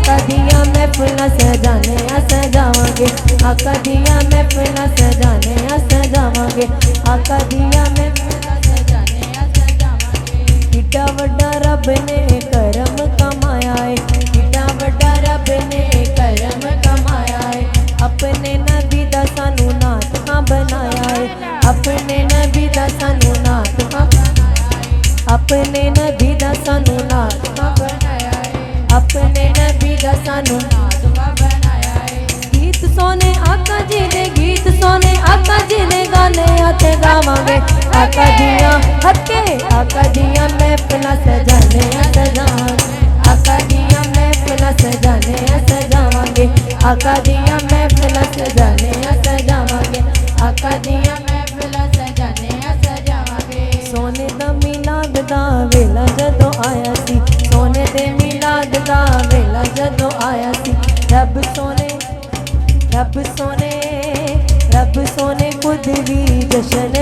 आका दिया महफिल सजाने सजावांगे, आका दिया महफिल सजाने सजावांगे, आका दिया महफिल सजाने सजावांगे। किड्डा वड्डा रब ने करम कमाया है, किड्डा वड्डा रब ने करम कमाया है। अपने नबी दा सानू नात बनाया है, अपने नबी दा सानू नात बनाया है, अपने नबी दा सानू नात बनाया है, अपने नबी दा सानू नात बनाया है। गीत सोने आका जी दे, गीत सोने आका जी दे गाने आते गावांगे, आका दिया हके आका दिया महफिल सजाने सजावांगे, आका दिया महफिल सजाने सजावांगे, आका दिया महफिल सजाने सजावांगे, आका दिया महफिल सजाने सजावांगे। सोने दा मिलाद दा वेला जदों आया सी, सोने दे मिलाद दा वेला जदों आया सी। रब सोने रब सोने रब सोने खुद भी जश्न